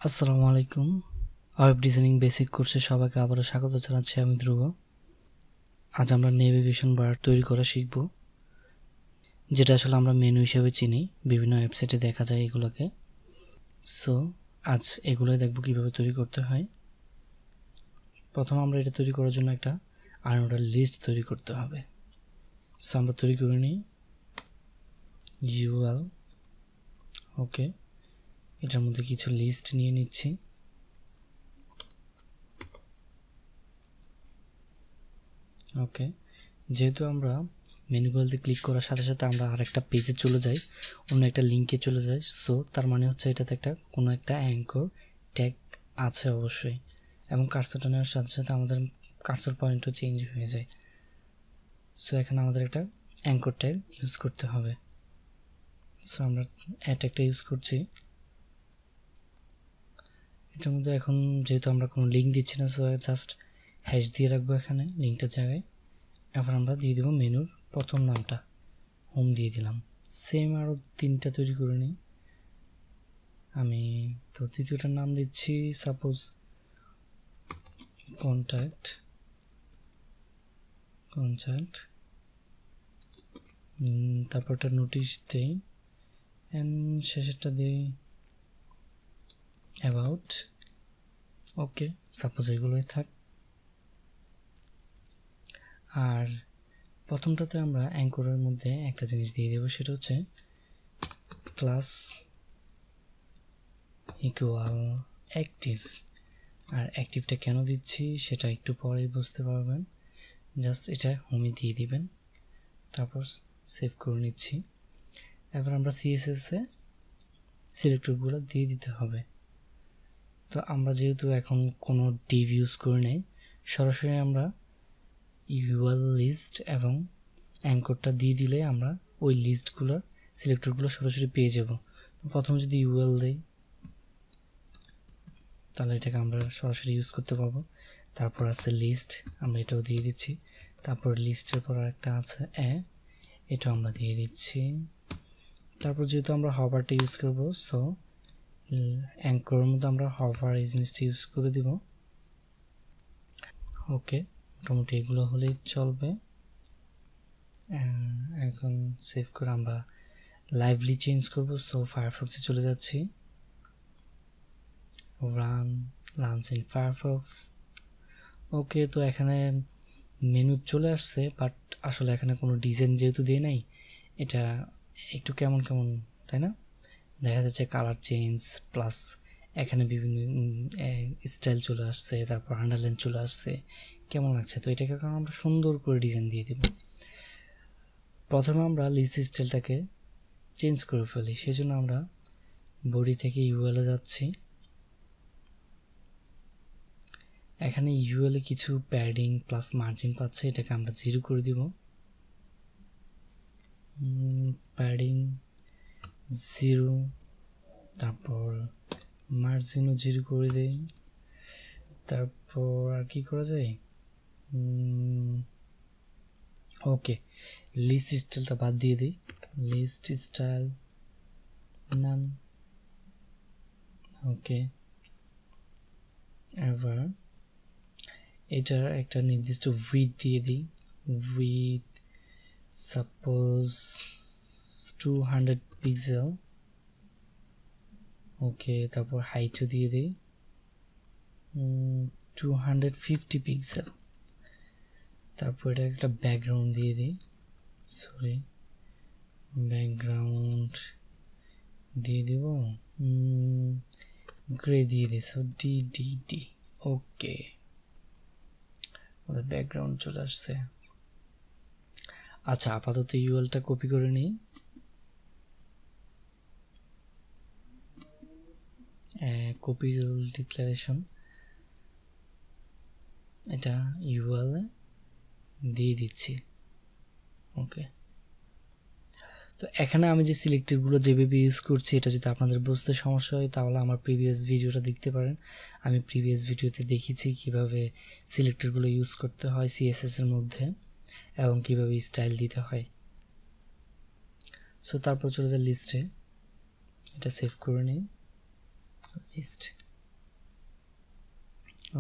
আসসালামু আলাইকুম। Web designing basic কোর্সে সবাইকে আবারও স্বাগত জানাচ্ছি। আমি ধ্রুব। আজ আমরা নেভিগেশন বার তৈরি করা শিখব, যেটা আসলে আমরা মেনু হিসেবে চিনি, বিভিন্ন ওয়েবসাইটে দেখা যায় এগুলোকে। সো আজ এগুলোই দেখব কিভাবে তৈরি করতে হয়। প্রথম আমরা এটা তৈরি করার জন্য একটা আনঅর্ডার লিস্ট তৈরি করতে হবে। সো আমরা তৈরি করে নিই ইউএল। ওকে, এটার মধ্যে কিছু লিস্ট নিয়ে নিচ্ছি। ওকে, যেহেতু আমরা মেনুগুলোতে ক্লিক করার সাথে সাথে আমরা আরেকটা পেজে চলে যাই, অন্য একটা লিঙ্কে চলে যাই। সো তার মানে হচ্ছে এটাতে কোনো একটা অ্যাঙ্কর ট্যাগ আছে অবশ্যই, এবং কার্সরটা নেওয়ার সাথে সাথে আমাদের কার্সর পয়েন্টও চেঞ্জ হয়ে যায়। সো এখানে আমাদের একটা অ্যাঙ্কর ট্যাগ ইউজ করতে হবে। সো আমরা ট্যাগটা ইউজ করছি। এটার মধ্যে এখন যেহেতু আমরা কোনো লিঙ্ক দিচ্ছি না, সো জাস্ট হ্যাশ দিয়ে রাখবো এখানে লিঙ্কটার জায়গায়। এবার আমরা দিয়ে দেবো মেনুর প্রথম নামটা, হোম দিয়ে দিলাম। সেম আরও তিনটা তৈরি করে নিই। আমি তো তৃতীয়টার নাম দিচ্ছি সাপোজ কন্ট্যাক্ট। তারপরটা নোটিশ দেই, অ্যান্ড শেষেরটা দিই অ্যাবাউট। ওকে, সাপোজ এগুলোই থাক। আর প্রথমটাতে আমরা অ্যাঙ্করের মধ্যে একটা জিনিস দিয়ে দেবো, সেটা হচ্ছে ক্লাস ইকুয়াল অ্যাক্টিভ। আর অ্যাক্টিভটা কেন দিচ্ছি সেটা একটু পরেই বুঝতে পারবেন। জাস্ট এটা হোমে দিয়ে দিবেন, তারপর সেভ করে নিচ্ছি। এবার আমরা সিএসএসে সিলেক্টরগুলো দিয়ে দিতে হবে। তো আমরা যেহেতু এখন কোনো ডিভ ইউজ করে নেই, সরাসরি আমরা ইউএল লিস্ট এবং অ্যাঙ্করটা দিয়ে দিলে আমরা ওই লিস্টগুলোর সিলেক্টরগুলো সরাসরি পেয়ে যাব। তো প্রথমে যদি ইউএল দেই তাহলে এটাকে আমরা সরাসরি ইউজ করতে পারবো। তারপর আছে লিস্ট, আমরা এটাও দিয়ে দিচ্ছি। তারপর লিস্টের পর একটা আছে এটাও আমরা দিয়ে দিচ্ছি। তারপর যেহেতু আমরা হভারটা ইউজ করবো, সো অ্যাঙ্করের মধ্যে আমরা হভার এই জিনিসটা ইউজ করে দিব। ওকে, মোটামুটি এগুলো হলেই চলবে। এখন সেভ করে আমরা লাইভলি চেঞ্জ করব। সো ফায়ারফক্সে চলে যাচ্ছি, লাঞ্চ ইন ফায়ারফক্স। ওকে, তো এখানে মেনু চলে আসছে, বাট আসলে এখানে কোনো ডিজাইন যেহেতু দিয়ে নাই, এটা একটু কেমন কেমন, তাই না? দেখা যাচ্ছে কালার চেঞ্জ, প্লাস এখানে বিভিন্ন স্টাইল চলে আসছে, তারপর আন্ডারলাইন চলে আসছে, কেমন লাগছে? তো এটাকে কারণ আমরা সুন্দর করে ডিজাইন দিয়ে দিব। প্রথমে আমরা লিস্ট স্টাইলটাকে চেঞ্জ করে ফেলি, সেজন্য আমরা বডি থেকে ইউএলে যাচ্ছি। এখানে ইউএলে কিছু প্যাডিং প্লাস মার্জিন পাচ্ছে, এটাকে আমরা 0 করে দিব। প্যাডিং 0, তারপর মার্জিনও 0 করে দেই। তারপর আর কি করা যায়? ওকে, লিস্ট স্টাইলটা বাদ দিয়ে দিই, লিস্ট স্টাইল নান। ওকে, এবার এটার একটা নির্দিষ্ট উইডথ দিয়ে দিই, উইথ সাপোজ 200 পিক্সেল। ওকে, তারপর হাইটও দিয়ে দিই 250 পিক্সেল। তারপর এটা একটা ব্যাকগ্রাউন্ড দিয়ে দিই, ব্যাকগ্রাউন্ড দিয়ে দিব গ্রে দিয়ে দিই, সো ডি। ওকে, আমাদের ব্যাকগ্রাউন্ড চলে আসছে। আচ্ছা, আপাতত ইউএলটা কপি করে নিই। কপি রুল ডিক্লারেশন, এটা ইউএল দিয়ে দিচ্ছি। ওকে, তো এখানে আমি যে সিলেক্টরগুলো যেভাবে ইউজ করছি, এটা যদি আপনাদের বুঝতে সমস্যা হয় তাহলে আমার প্রিভিয়াস ভিডিওটা দেখতে পারেন। আমি প্রিভিয়াস ভিডিওতে দেখিয়েছি কিভাবে সিলেক্টরগুলো ইউজ করতে হয় সিএসএস এর মধ্যে এবং কিভাবে স্টাইল দিতে হয়। সো তারপর চলে যায় লিস্টে। এটা সেভ করে নিই লিস্ট।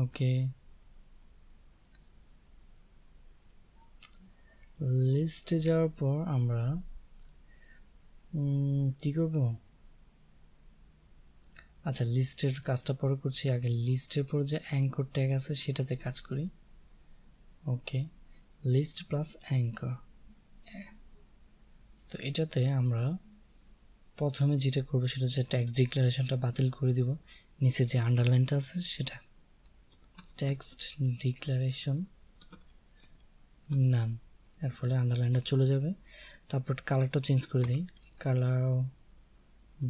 ওকে, লিস্টে যাওয়ার পর আমরা কী করব? আচ্ছা, লিস্টের কাজটা পরে করছি, আগে লিস্টের পর যে অ্যাঙ্কর ট্যাগ আছে সেটাতে কাজ করি। ওকে, লিস্ট প্লাস অ্যাঙ্কর। তো এটাতে আমরা প্রথমে যেটা করবো সেটা হচ্ছে ট্যাক্স ডিক্লারেশনটা বাতিল করে দিব, নিচে যে আন্ডারলাইনটা আছে সেটা টেক্সট ডিক্লারেশন নাম, এর ফলে আন্ডারলাইনটা চলে যাবে। তারপর কালারটা চেঞ্জ করে দিই, কালার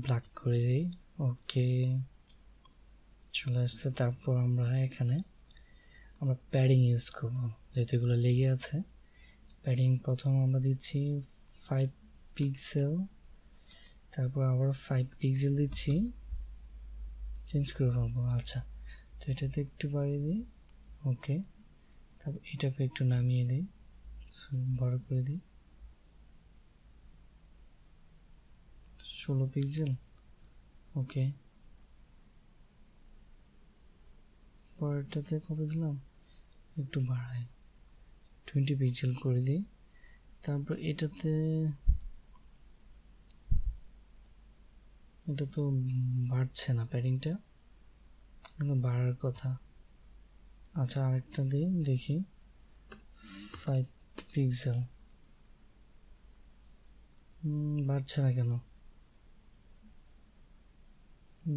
ব্ল্যাক করে দিই। ওকে, চলে আসছে। তারপর আমরা এখানে প্যাডিং ইউজ করব, যেহেতু এগুলো লেগে আছে। প্যাডিং প্রথম আমরা দিচ্ছি 5 পিক্সেল, তারপর আবার 5 পিক্সেল দিচ্ছি, চেঞ্জ করে ফেলবো। আচ্ছা, তো এটাতে একটু বাড়িয়ে দিই। ওকে, তারপর এটাকে একটু নামিয়ে দিই, বড় করে দিই, 16 পিক্সেল। ওকে, পরেরটাতে কত দিলাম, একটু বাড়াই, 20 পিক্সেল করে দিই। তারপর এটাতে, এটা তো বাড়ছে না প্যাডিংটা, কিন্তু বাড়ার কথা। আচ্ছা, আরেকটা দিই, দেখি 5 পিক্সেল, বাড়ছে না কেন,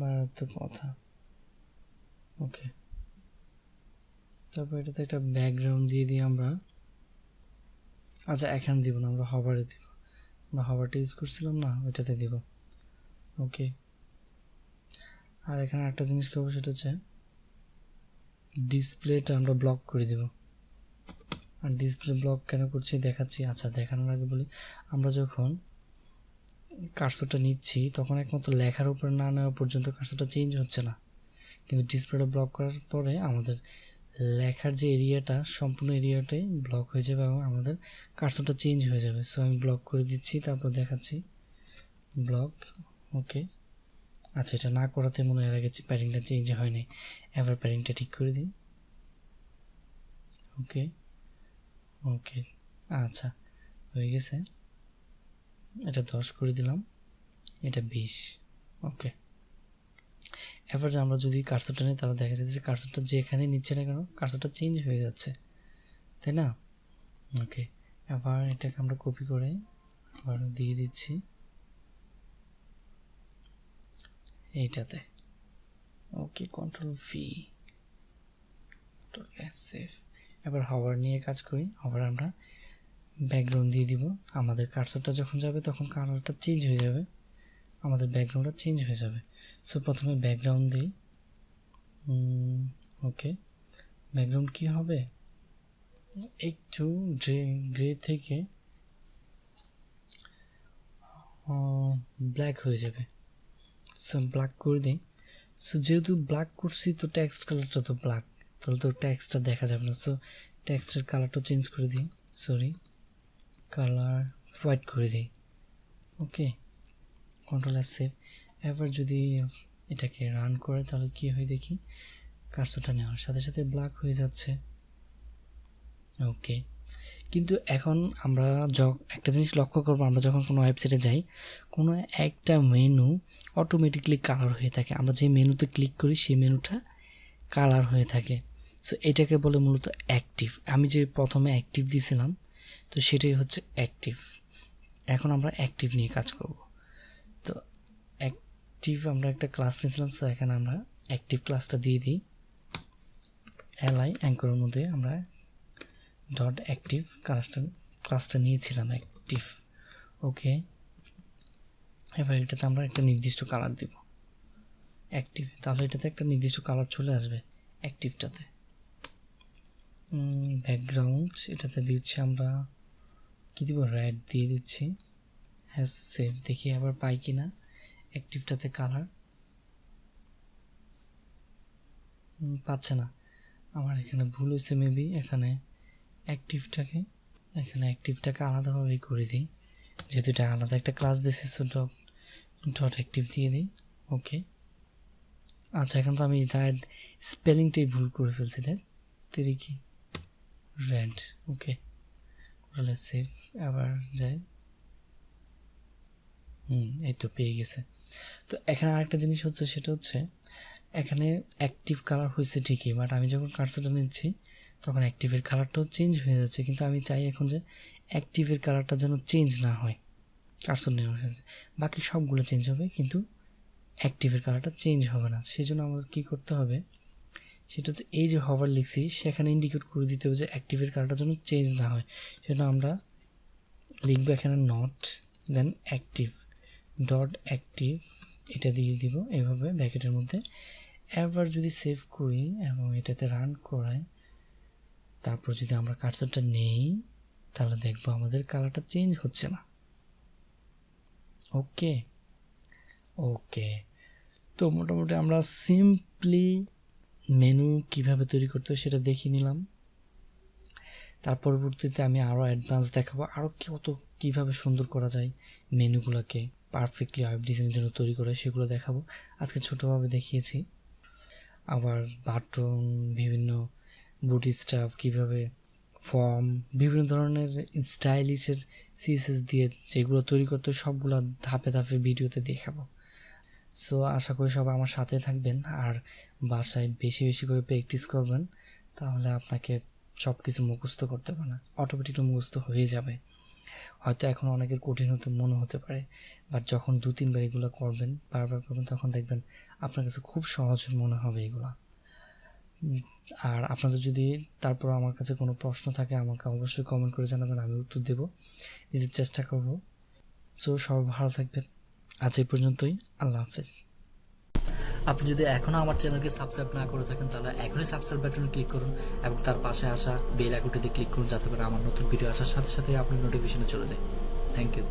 বাড়ার তো কথা। ওকে, তারপর এটাতে একটা ব্যাকগ্রাউন্ড দিয়ে দিই আমরা। আচ্ছা, এখানে দিব না, আমরা হভারে দিব, আমরা হভারটা ইউজ করছিলাম না, ওইটাতে দিব। ওকে, আর এখানে একটা জিনিস করবো, সেটা হচ্ছে ডিসপ্লেটা আমরা ব্লক করে দেব। আর ডিসপ্লে ব্লক কেন করছি দেখাচ্ছি। আচ্ছা, দেখানোর আগে বলি, আমরা যখন কার্সরটা নিচ্ছি তখন একমাত্র লেখার উপরে না নেওয়া পর্যন্ত কার্সরটা চেঞ্জ হচ্ছে না, কিন্তু ডিসপ্লেটা ব্লক করার পরে আমাদের লেখার যে এরিয়াটা সম্পূর্ণ এরিয়াটাই ব্লক হয়ে যাবে এবং আমাদের কার্সরটা চেঞ্জ হয়ে যাবে। সো আমি ব্লক করে দিচ্ছি, তারপর দেখাচ্ছি ব্লক। ওকে, আচ্ছা, এটা না করাতে মনে হয় আগে প্যাডিংটা চেঞ্জ হয় নাই, এবার প্যাডিংটা ঠিক করে দিই। ওকে, ওকে, আচ্ছা, হয়ে গেছে। এটা 10 করে দিলাম, এটা 20। ওকে, এবার আমরা যদি কার্সরটা নিই তাহলে দেখা যাচ্ছে কার্সরটা যেখানে নিচ্ছে না কেন কার্সরটা চেঞ্জ হয়ে যাচ্ছে, তাই না? ওকে, এবার এটাকে আমরা কপি করে আবার দিয়ে দিচ্ছি এইটাতে। ওকে, কন্ট্রোল-V, সেভ। এবার হভার নিয়ে কাজ করি। হভার আমরা ব্যাকগ্রাউন্ড দিয়ে দিব, আমাদের কার্সরটা যখন যাবে তখন কালারটা চেঞ্জ হয়ে যাবে, আমাদের ব্যাকগ্রাউন্ডটা চেঞ্জ হয়ে যাবে। সো প্রথমে ব্যাকগ্রাউন্ড দিই। ওকে, ব্যাকগ্রাউন্ড কি হবে, একটু গ্রে থেকে ব্ল্যাক হয়ে যাবে। সো ব্ল্যাক করে দিই। সো যেহেতু ব্ল্যাক করছি তো টেক্সট কালারটা তো ব্ল্যাক, তাহলে তো টেক্সটটা দেখা যাবে না। সো টেক্সটের কালারটা চেঞ্জ করে দিই, সরি, কালার হোয়াইট করে দিই। ওকে, কন্ট্রোল-S, সেভ। এবার যদি এটাকে রান করে তাহলে কি হয় দেখি, কার্সরটা নেওয়ার সাথে সাথে ব্ল্যাক হয়ে যাচ্ছে। ওকে, কিন্তু এখন আমরা একটা জিনিস লক্ষ্য করবো, আমরা যখন কোনো ওয়েবসাইটে যাই কোনো একটা মেনু অটোমেটিকলি কালার হয়ে থাকে, আমরা যে মেনুতে ক্লিক করি সেই মেনুটা কালার হয়ে থাকে। সো এটাকে বলে মূলত অ্যাক্টিভ। আমি যে প্রথমে অ্যাক্টিভ দিয়েছিলাম তো সেটাই হচ্ছে অ্যাক্টিভ। এখন আমরা অ্যাক্টিভ নিয়ে কাজ করব। তো অ্যাক্টিভ আমরা একটা ক্লাস নিয়েছিলাম, সো এখানে আমরা অ্যাক্টিভ ক্লাসটা দিয়ে দিই। এলআই অ্যাঙ্করের মধ্যে আমরা ডট অ্যাক্টিভ ক্লাসটা নিয়েছিলাম, অ্যাক্টিভ। ওকে, এবার এটাতে আমরা একটা নির্দিষ্ট কালার দিব অ্যাক্টিভ, তাহলে এটাতে একটা নির্দিষ্ট কালার চলে আসবে অ্যাক্টিভটাতে। ব্যাকগ্রাউন্ড এটাতে দিচ্ছি আমরা কী দিব, রেড দিয়ে দিচ্ছি। হ্যাঁ, সেভ। দেখি আবার পাই কি না অ্যাক্টিভটাতে কালার, পাচ্ছে না। আমার এখানে ভুল হয়েছে মেবি, এখানে অ্যাক্টিভটাকে আলাদাভাবে করে দিই, যেহেতু এটা আলাদা একটা ক্লাস দিয়েছি। সো ডট অ্যাক্টিভ দিয়ে দিই। ওকে, আচ্ছা এখন তো আমি রেড স্পেলিংটাই ভুল করে ফেলছি, তাই কি রেড। ওকে, তাহলে সেভ আবার যাই। এই তো পেয়ে গেছে। তো এখানে আরেকটা জিনিস হচ্ছে, সেটা হচ্ছে এখানে অ্যাক্টিভ কালার হয়েছে ঠিকই, বাট আমি যখন কার্সরটা নিচ্ছি তখন অ্যাক্টিভের কালারটাও চেঞ্জ হয়ে যাচ্ছে। কিন্তু আমি চাই এখন যে অ্যাক্টিভের কালারটা যেন চেঞ্জ না হয় কার্সর নেওয়ার সাথে, বাকি সবগুলো চেঞ্জ হবে কিন্তু অ্যাক্টিভের কালারটা চেঞ্জ হবে না। সেই জন্য আমাদের কী করতে হবে, সেটা হচ্ছে এই যে হভার লিখছি সেখানে ইন্ডিকেট করে দিতে হবে যে অ্যাক্টিভের কালারটা যেন চেঞ্জ না হয়। সেটা আমরা লিখবো এখানে not then active dot active, এটা দিয়ে দিব এভাবে ব্র্যাকেটের মধ্যে। এবার যদি সেভ করি এবং এটাতে রান করাই, তারপর যদি আমরা কার্সরটা নেই তাহলে দেখবো আমাদের কালারটা চেঞ্জ হচ্ছে না। ওকে ওকে, তো মোটামুটি আমরা সিম্পলি মেনু কিভাবে তৈরি করতে হয় সেটা দেখিয়ে নিলাম। তার পরবর্তীতে আমি আরও অ্যাডভান্স দেখাবো, আরও কত কীভাবে সুন্দর করা যায় মেনুগুলোকে পারফেক্টলি ওয়েব ডিজাইনের জন্য তৈরি করা, সেগুলো দেখাবো। আজকে ছোটোভাবে দেখিয়েছি। আবার বাটন, বিভিন্ন বুটি স্টাফ, কীভাবে ফর্ম, বিভিন্ন ধরনের স্টাইলিশের সিএসএস দিয়ে যেগুলো তৈরি করতে সবগুলো ধাপে ধাপে ভিডিওতে দেখাবো। সো আশা করি সবাই আমার সাথে থাকবেন আর বাসায় বেশি বেশি করে প্র্যাকটিস করবেন, তাহলে আপনাকে সব কিছু মুখস্থ করতে পারে না, অটোমেটিকলি মুখস্থ হয়ে যাবে। হয়তো এখন অনেকের কঠিন হতে মনে হতে পারে, বাট যখন 2-3 বার এগুলো করবেন, বারবার করবেন, তখন দেখবেন আপনার কাছে খুব সহজ মনে হবে এগুলো। আর আপনাদের যদি তারপর আমার কাছে কোনো প্রশ্ন থাকে আমাকে অবশ্যই কমেন্ট করে জানাবেন, আমি উত্তর দেবো, দিতে চেষ্টা করব। সো সবাই ভালো থাকবেন, আজ এই পর্যন্তই, আল্লাহ হাফেজ। আপনি যদি এখনও আমার চ্যানেলকে সাবস্ক্রাইব না করে থাকেন তাহলে এখনই সাবস্ক্রাইব বাটনে ক্লিক করুন এবং তার পাশে আসা বেল আইকনটিতে ক্লিক করুন, যাতে করে আমার নতুন ভিডিও আসার সাথে সাথে আপনার নোটিফিকেশনে চলে যায়। Thank you.